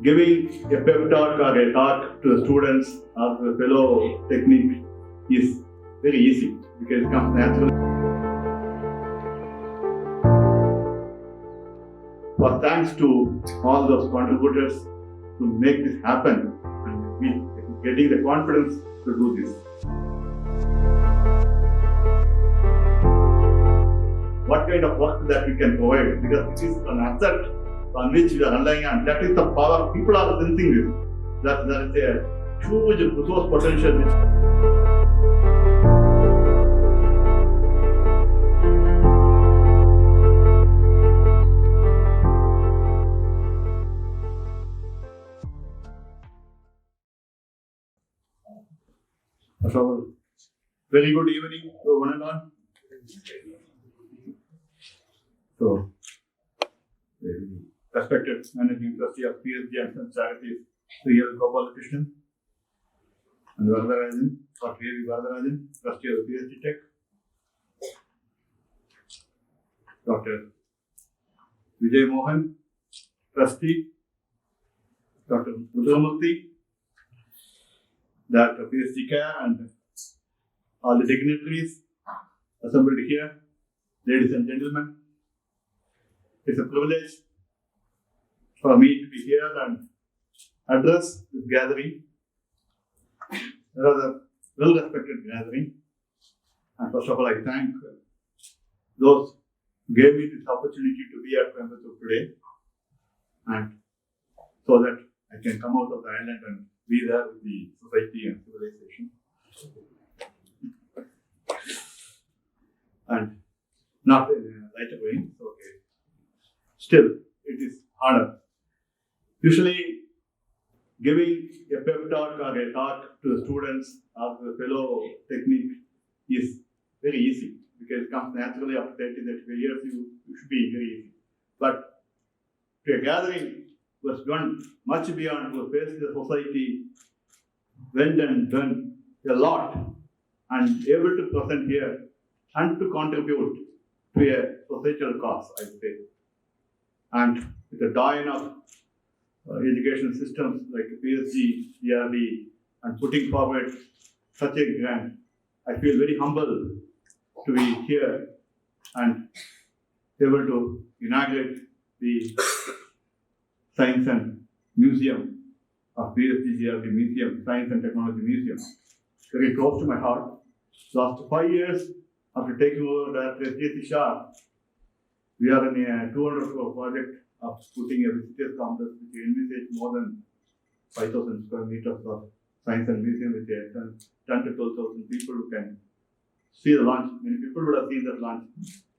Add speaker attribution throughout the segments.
Speaker 1: giving a pep talk or a talk to the students or the fellow technique is very easy because it comes naturally. But thanks to all those contributors to make this happen and we getting the confidence to do this. What kind of work that we can provide, because it is an asset on which we are relying on. That is the power. People are sensing this. That there is a huge resource potential. So, very good evening to one and all. So, respected Managing Trustee of PSG and some charities, Sri L. Gopal Krishnan and Varadarajan, Dr. A. V. Varadarajan, Trustee of PSG Tech, Dr. Vijay Mohan, Trustee, Dr. Rudramurthy, Dr. PSG Care, and all the dignitaries assembled here, ladies and gentlemen. It's a privilege for me to be here and address this gathering. It was a well-respected gathering. And first of all, I thank those who gave me this opportunity to be at Coimbatore today, and so that I can come out of the island and be there with the society and civilization. And not in a lighter way, okay. Still, it is honor. Usually, giving a pep talk or a talk to the students or the fellow technique is very easy because it comes naturally after 30, 35 years, you should be very easy. But to a gathering was gone much beyond, to face the society, went and done a lot and able to present here and to contribute to a societal cause, I would say. And with the dawn of education systems like PSG, DRD, and putting forward such a grant, I feel very humble to be here and able to inaugurate the Science and Museum of PSG, DRD Museum, Science and Technology Museum. Very close to my heart. Last 5 years, after taking over at SJC Shah, we are in a 200 crore project of putting a visitors complex which envisages more than 5,000 square meters of science and museum with 10 to 12,000 people who can see the launch. Many people would have seen that launch.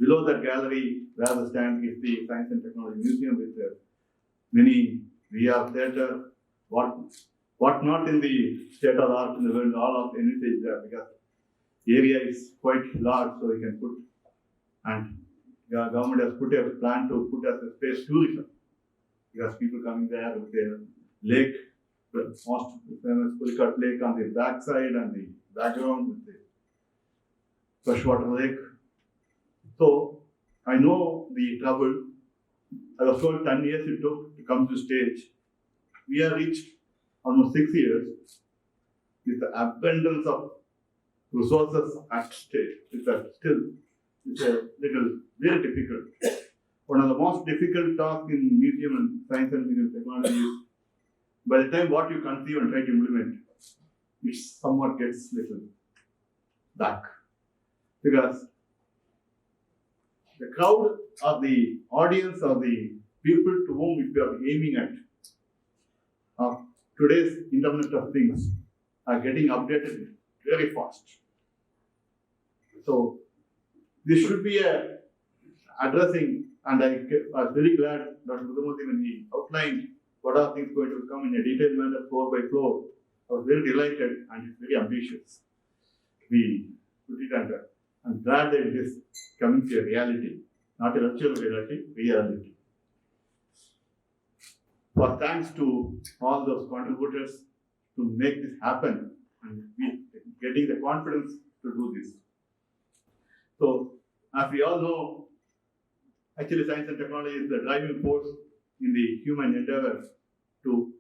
Speaker 1: Below that gallery, where the stand is the Science and Technology Museum with many VR theatre, what not in the state of the art in the world, all of envisage there because the area is quite large, so we can put, and the government has put a plan to put as a space tourism because people coming there with a lake, the most famous Pulicat Lake on the backside and the background with the freshwater lake. So I know the trouble. I was told 10 years it took to come to stage. We have reached almost 6 years with the abundance of resources at stake. It's a little very difficult. One of the most difficult tasks in museum and science and museum technology is by the time what you conceive and try to implement, it somewhat gets little back. Because the crowd or the audience or the people to whom we are aiming at today's Internet of Things are getting updated very fast. So this should be a addressing, and I was very glad Dr. Rudramurthy when he outlined what are things going to come in a detailed manner, floor by floor. I was very delighted and very ambitious. We put it under. I'm glad that it is coming to a reality, not a virtual reality. For thanks to all those contributors to make this happen and we getting the confidence to do this. So, as we all know, actually science and technology is the driving force in the human endeavor to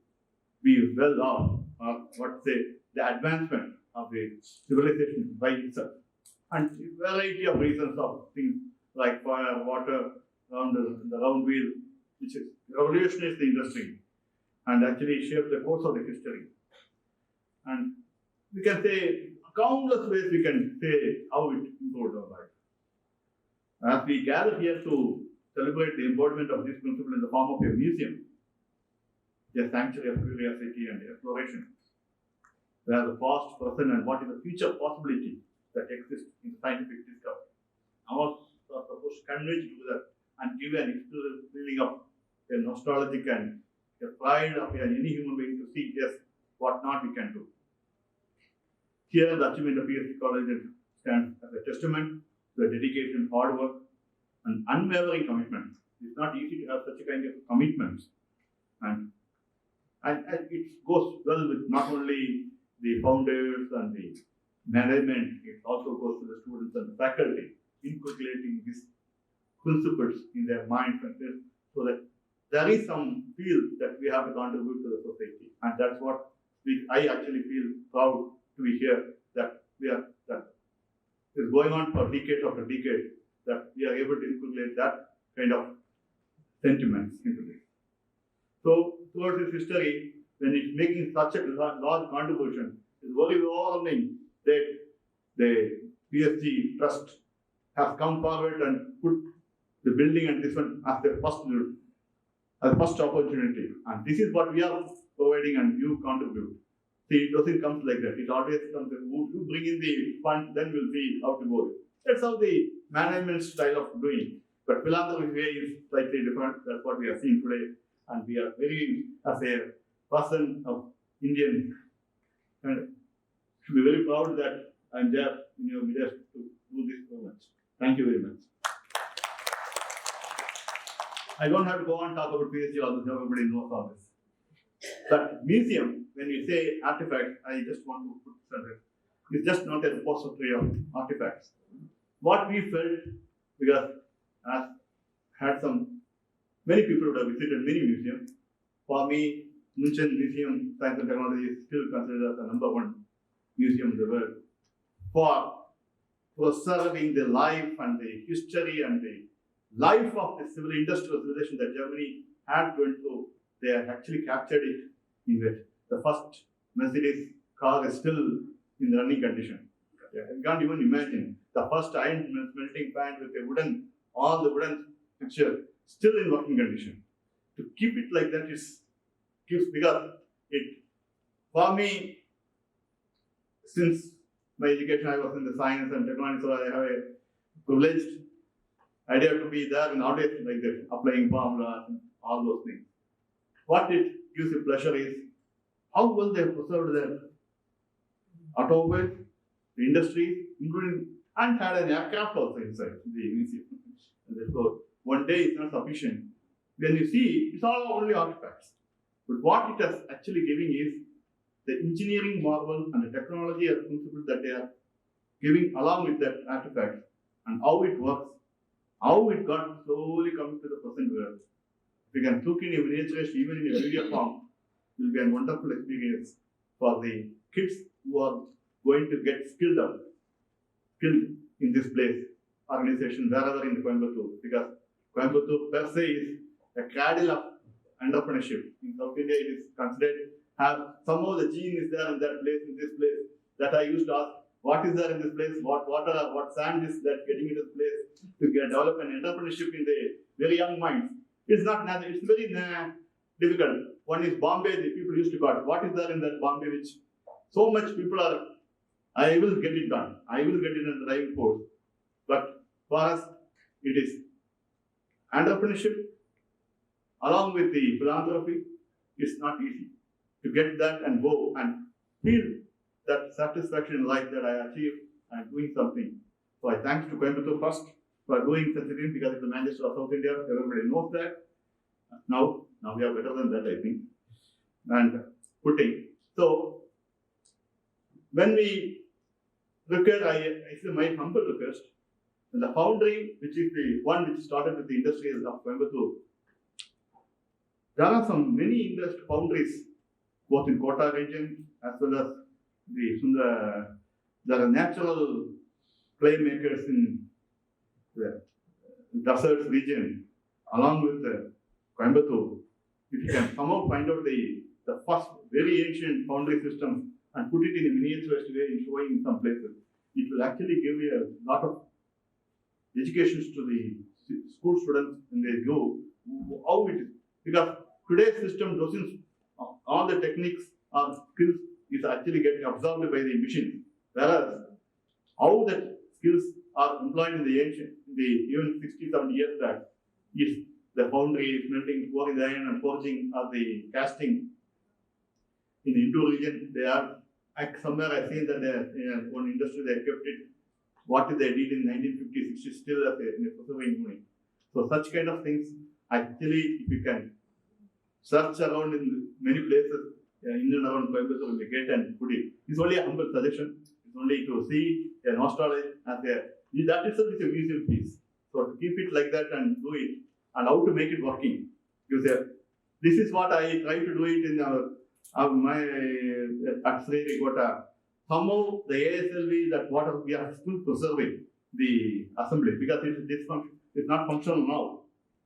Speaker 1: be well off, or what say, the advancement of the civilization by itself. And a variety of reasons of things like fire, water, the round wheel, which is revolutionized the industry and actually shaped the course of the history. And we can say countless ways we can say how it improved our life. As we gather here to celebrate the embodiment of this principle in the form of a museum, a sanctuary of curiosity and exploration, where the past, present, and what is the future possibility that exists in scientific discovery. Our supposed to converge together and give an exclusive feeling of a nostalgic and a pride of any human being to see, yes, what not we can do. Here, the achievement of PhD college stands as a testament to the dedication, hard work, and unwavering commitment. It's not easy to have such a kind of commitment. And it goes well with not only the founders and the management, it also goes to the students and the faculty, inculcating these principles in their minds and this, so that there is some feel that we have to contribute to the society. And that's what I actually feel proud to be here, that is going on for decade after decade, that we are able to inculcate that kind of sentiments into this. So, towards this history, when it's making such a large contribution, it's very overwhelming that the PSG Trust has come forward and put the building and this one as the first opportunity. And this is what we are providing and you contribute. See, it doesn't come like that. It always comes, you bring in the fund, then we'll see how to go. That's how the management style of doing. But philanthropy way is slightly different. That's what we are seeing today. And we are very, as a person of Indian, and should be very proud that I'm there in your midst to do this so much. Thank you very much. I don't have to go on talk about PSG, although everybody knows all this. But museum, when you say artifact, I just want to put something. It's just not a repository of artifacts. What we felt, because as had many people would have visited many museums. For me, Munchen Museum, Science and Technology is still considered as the number one museum in the world for preserving the life and the history and the life of the civil industrial civilization that Germany had went through. They have actually captured it in that the first Mercedes car is still in the running condition. You can't even imagine the first iron melting pan with all the wooden fixture still in working condition. To keep it like that gives, because for me, since my education, I was in the science and technology, so I have a privileged idea to be there and always like that, applying formulas and all those things. What it gives you pleasure is how well they have preserved their automobiles, the industries, including, and had an aircraft also inside the museum. Therefore, one day is not sufficient. When you see, it's all only artifacts. But what it is actually giving is the engineering marvel and the technology and principles that they are giving along with that artifact and how it works, how it got slowly coming to the present world. If you can look in a miniaturized, even in a video form, it will be a wonderful experience for the kids who are going to get skilled in this place, organization, wherever in Coimbatore, because Coimbatore per se is a cradle of entrepreneurship. In South India, it is considered have somehow the gene is there in that place, in this place. That I used to ask, what is there in this place? What water, what sand is that getting into this place to develop an entrepreneurship in the very young minds? It's not natural. It's very difficult. One is Bombay. The people used to go, what is there in that Bombay which so much people are, I will get it done. I will get it in the driving force. But for us, it is entrepreneurship along with the philanthropy. It's not easy to get that and go and feel that satisfaction in life that I achieved and doing something. So I thanks to Coimbatore first for doing such a thing, because it's the Manchester of South India. Everybody knows that. Now we are better than that, I think. And putting. So when we look at, I say my humble request, the foundry, which is the one which started with the industries of Coimbatore, There are some many foundries, both in Kota region as well as there are natural clay makers in the deserts region, along with Coimbatore. If you can somehow find out the first very ancient foundry system and put it in a miniaturized way in showing in some places, it will actually give you a lot of educations to the school students when they go how it is. Because today's system doesn't, all the techniques or skills is actually getting absorbed by the machine. Whereas how the skills are employed in the ancient, even 60, 70 years back, is the foundry, smelting, pouring the iron and forging or the casting. In the Indo region, they are, somewhere I've seen that one industry they kept it, what they did in 1950s, 60s, still as a preserving unit. So such kind of things, actually, if you can search around in many places, in and around Coimbatore, we get and put it. It's only a humble suggestion. It's only to see a nostalgia as that itself is a museum piece. So to keep it like that and do it, and how to make it working. Because this is what I try to do it in my at Sri Rigota. Somehow the ASLV, that what we are still preserving the assembly because it's not functional now.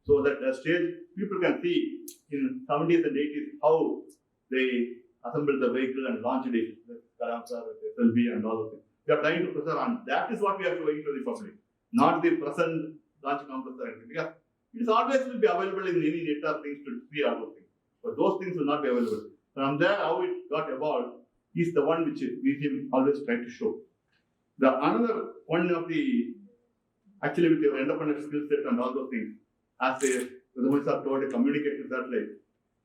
Speaker 1: So that stage people can see in 70s and 80s how they assembled the vehicle and launched it, the Karamsar, SLV and all of it. We are trying to preserve, and that is what we are showing to the public, not the present launch compressor. Because it is always will be available in any net or things to see all those things. But those things will not be available. From there, how it got evolved is the one which museum always try to show. The another one of the, actually with your entrepreneur skill set and all those things, as the ones are told a communication satellite.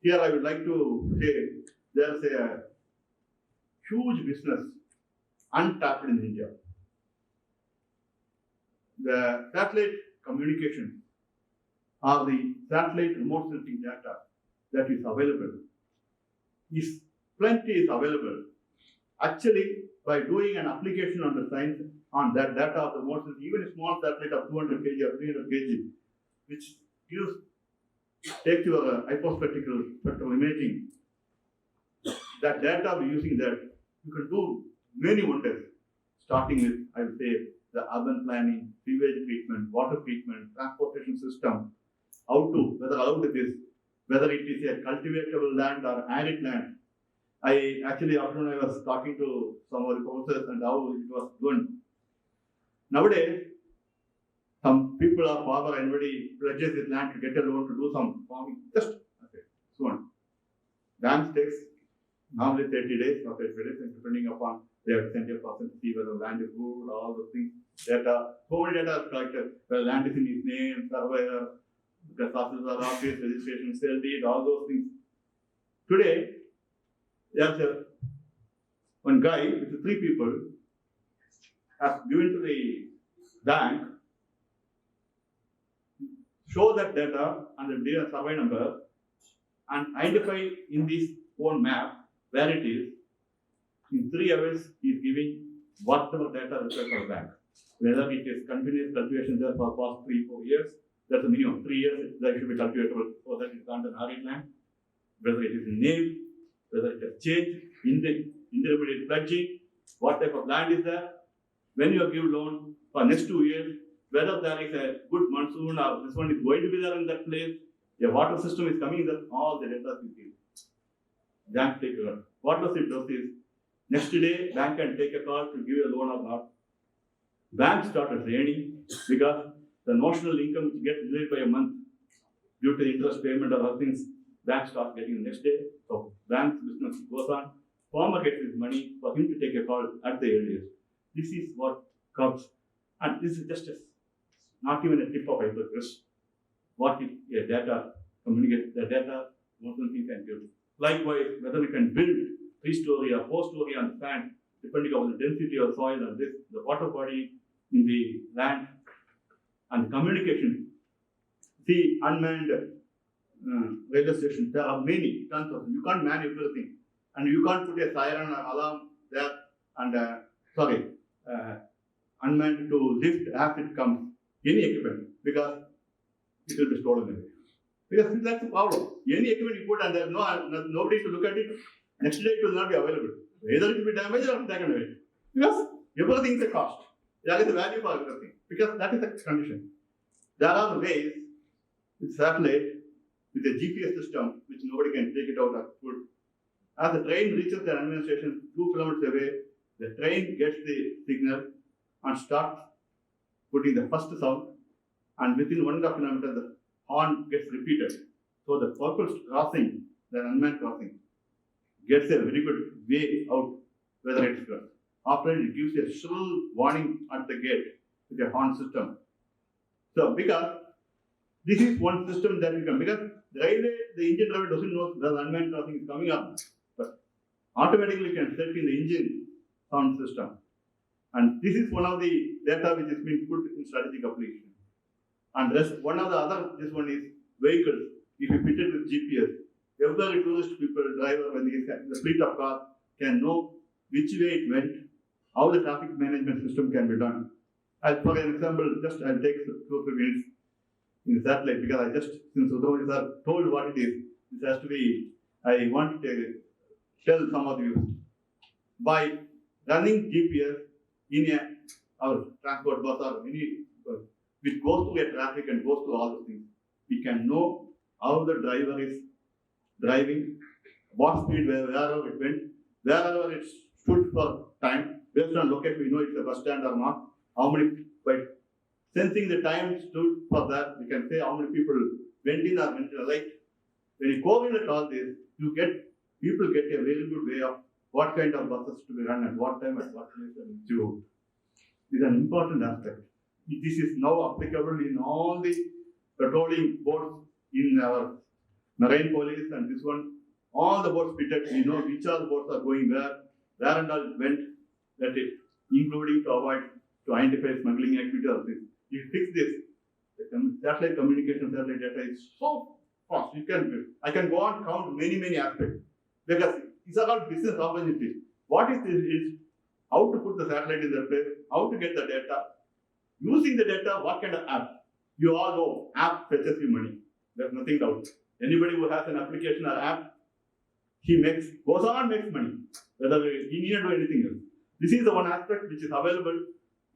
Speaker 1: Here I would like to say there's a huge business untapped in India. The satellite communication or the satellite remote sensing data that is available is plenty is available. Actually, by doing an application on the science on that data of the remote sensing, even a small satellite of 200 kg or 300 kg, which takes your spectral imaging, that data we're using that, you can do many wonders, starting with, I would say, the urban planning, sewage treatment, water treatment, transportation system, whether allowed it is, whether it is a cultivatable land or arid land. Afternoon I was talking to some of the professors and how it was done. Nowadays, some people are farmer, anybody pledges his land to get a loan to do some farming, just okay, so on. Banks takes normally 30 days or 35 days, and depending upon they have sent a person to see whether land is good, all those things, data, so many data is collected, whether land is in his name, surveyor, the sources are office, registration, sale deed, all those things. Today, there's one guy with 3 people has given to the bank, show that data and the survey number and identify in this own map where it is. In 3 hours, he is giving whatever data required for the bank. Whether it is continuous cultivation there for past 3-4 years, that's a minimum. 3 years that should be cultivatable so that it's on the arid land. Whether it is named, whether it has changed, intermediate pledging, what type of land is there. When you give loan for next 2 years, whether there is a good monsoon or this one is going to be there in that place, a water system is coming there, all the data is given. Bank take a loan. What does it do is, next day, bank can take a call to give you a loan or not. Bank started raining because the notional income which gets delayed by a month due to interest payment or other things, bank starts getting the next day. So bank's business goes on. Farmer gets his money for him to take a call at the earliest. This is what comes. And this is just not even a tip of iceberg. What if a data communicate the data, most of the things can give. Likewise, whether we can build 3-story or 4-story on sand, depending on the density of soil and this, the water body in the land, and communication. See, unmanned railway stations, there are many tons of them. You can't man everything. And you can't put a siren or alarm there and, unmanned to lift as it comes, any equipment, because it will be stolen away. Because that's the problem. Any equipment you put and there's nobody to look at it, next day it will not be available. Either it will be damaged or taken away. Because everything is a cost. That is the value for everything. Because that is the condition. There are ways with satellite, with a GPS system, which nobody can take it out of foot. As the train reaches the railway station 2 kilometers away, the train gets the signal and starts putting the first sound, and within 1.5 kilometers, the horn gets repeated. So the purpose crossing, the unmanned crossing, gets a very good way out, whether it's good. After it gives a shrill warning at the gate with a horn system. So because this is one system that we can, because the railway, the engine driver doesn't know the unmanned crossing is coming up, but automatically can set in the engine sound system. And this is one of the data which has been put in strategic application. And one of the other, this one is vehicles. If you fit it with GPS, every tourist people, driver, when the fleet of cars can know which way it went, how the traffic management system can be done. For an example, I'll take 2 or 3 minutes in satellite, because I just, since Udhavi sir told what it is, this has to be, I want to tell some of you. By running GPS in our transport bus or any, which goes through a traffic and goes through all the things, we can know how the driver is driving, what speed, wherever it went, wherever it stood for time. Based on location, we know it's a bus stand or not. How many, by sensing the time stood for that, we can say how many people went in or went right. When you go in at all this, people get a very good way of what kind of buses to be run at what time, at what place, and to. This is an important aspect. This is now applicable in all the patrolling boats in our marine police and this one. All the boats fitted, we know which all boats are going where and all went, that is, including to avoid, to identify smuggling activity or this. If you fix this, the satellite communication, satellite data is so fast. I can go on count many aspects, because these are all business opportunities. What is this is how to put the satellite in the place, how to get the data, using the data, what kind of app. You all know app fetches you money. There's nothing doubt. Anybody who has an application or app, goes on and makes money, whether he need to do anything else. This is the one aspect which is available.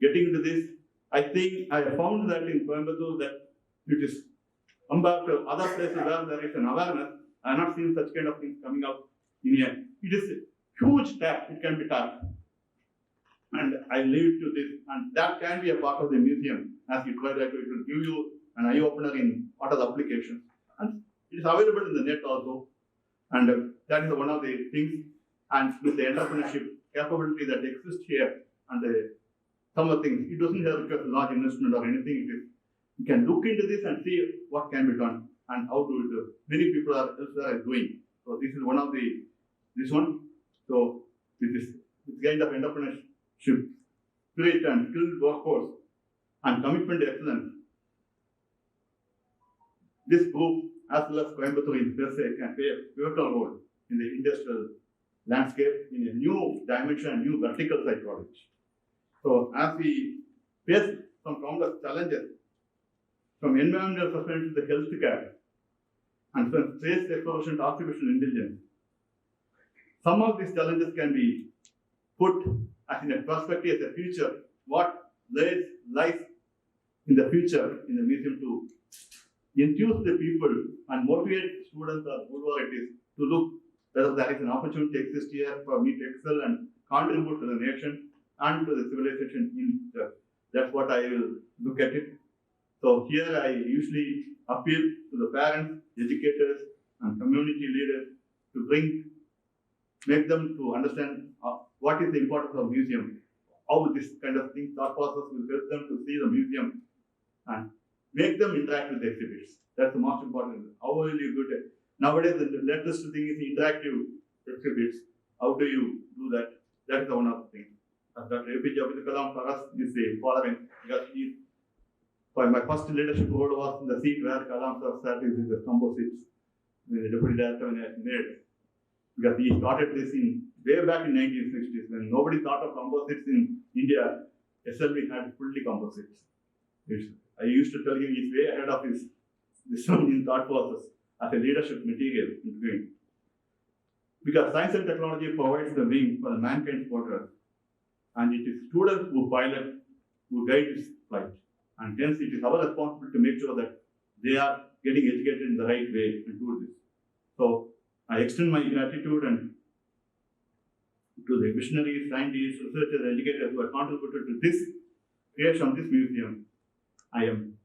Speaker 1: Getting into this, I think I found that in Coimbatore that it is compared to other places where there is an awareness. I have not seen such kind of things coming out in here. It is a huge tap, it can be tapped. And I leave it to this, and that can be a part of the museum. As you tried, it will give you an eye opener in what are the applications. And it is available in the net also. And that is one of the things. And with the entrepreneurship capability that exists here, and some of the things, it doesn't have a large investment or anything. You can look into this and see what can be done and how to do it. Many people are elsewhere doing. So this is one of this one. So with this kind of entrepreneurship, spirit and skilled workforce and commitment to excellence, this group as well as Coimbatore in per se can play a pivotal role in the industrial landscape in a new dimension and new vertical psychology. So as we face some complex challenges, from environmental sustainability to the healthcare, and from space exploration to artificial intelligence, some of these challenges can be put as in a perspective as a future, what lies in the future in the museum to enthuse the people and motivate students or whoever it is to look whether there is an opportunity to exist here for me to excel and contribute to the nation and to the civilization in future. That's what I will look at it. So here I usually appeal to the parents, educators, and community leaders to make them to understand what is the importance of museum, how this kind of thing, thought process will help them to see the museum and make them interact with the exhibits. That's the most important. How will you do it? Nowadays, the latest thing is interactive exhibits. How do you do that? That is one of the things. Dr. APJ Abdul Kalam for us is the following, because my first leadership role was in the seat where Kalam sir sat in the composites, the deputy director when I made. Because he started this way back in 1960s when nobody thought of composites in India. SLV had fully composites. I used to tell him he's way ahead of his this in thought process as a leadership material in doing. Because science and technology provides the wing for the mankind's progress, and it is students who pilot, who guide this flight. And hence it is our responsibility to make sure that they are getting educated in the right way and do this. So I extend my gratitude and to the visionaries, scientists, researchers, educators who have contributed to this creation of this museum. I am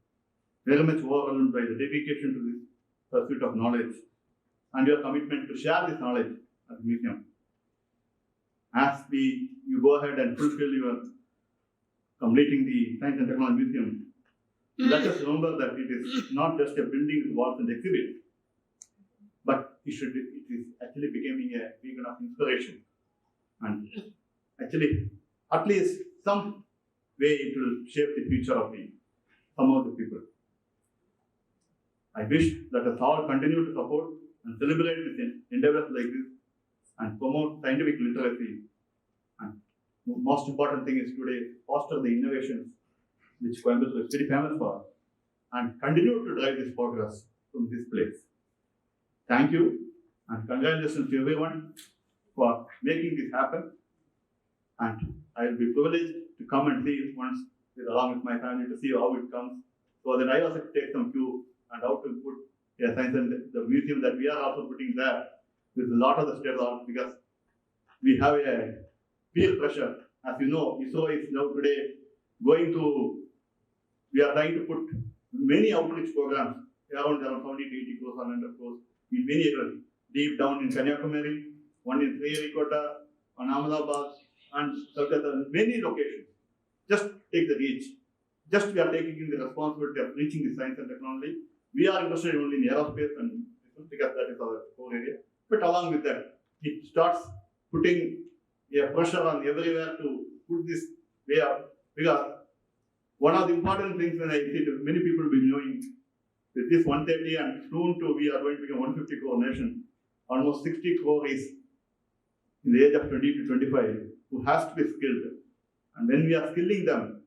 Speaker 1: very much overwhelmed by the dedication to this pursuit of knowledge and your commitment to share this knowledge at the museum. As you go ahead and fulfill your completing the Science and Technology Museum, let us remember that it is not just a building with walls and exhibit, but it is actually becoming a beacon of inspiration. And actually, at least some way it will shape the future of some of the people. I wish that us all continue to support and celebrate these endeavors like this and promote scientific literacy. And the most important thing is today, foster the innovations which Coimbatore is very famous for and continue to drive this progress from this place. Thank you and congratulations to everyone for making this happen. And I will be privileged to come and see it once along with my family to see how it comes, so that I also take some cue and how to put science and the museum that we are also putting there with a lot of the state art, because we have a peer pressure. As you know, ISRO is now today we are trying to put many outreach programs around 70 to 80 crores or 100 crores in many areas, deep down in Kanyakumari, one in Sriharikota, on Ahmedabad, and Kolkata, many locations. Just take the reach. Just we are taking the responsibility of reaching the science and technology. We are interested only in aerospace and because that is our core area. But along with that, it starts putting a pressure on everywhere to put this way up. Because one of the important things when I see that many people will be knowing with this 130 and soon to we are going to become 150 crore nation, almost 60 crore is in the age of 20 to 25 who has to be skilled. And when we are skilling them,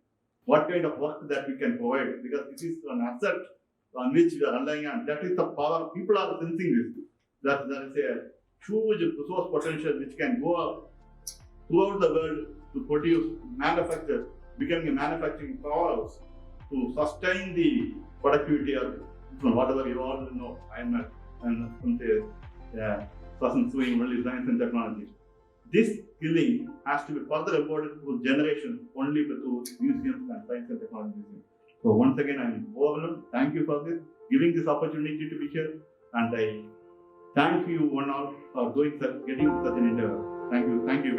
Speaker 1: what kind of work that we can provide, because this is an asset on which we are relying on. That is the power. People are sensing this. That there is a huge resource potential which can go up throughout the world to produce, manufacture, becoming a manufacturing powerhouse to sustain the productivity of whatever you all know. I am not a person doing only science and technology. This skilling has to be further embodied through generations only through museums and science and technology museums. So once again, I am overwhelmed. Thank you for this, giving this opportunity to be here, and I thank you one all for getting such an endeavor. Thank you.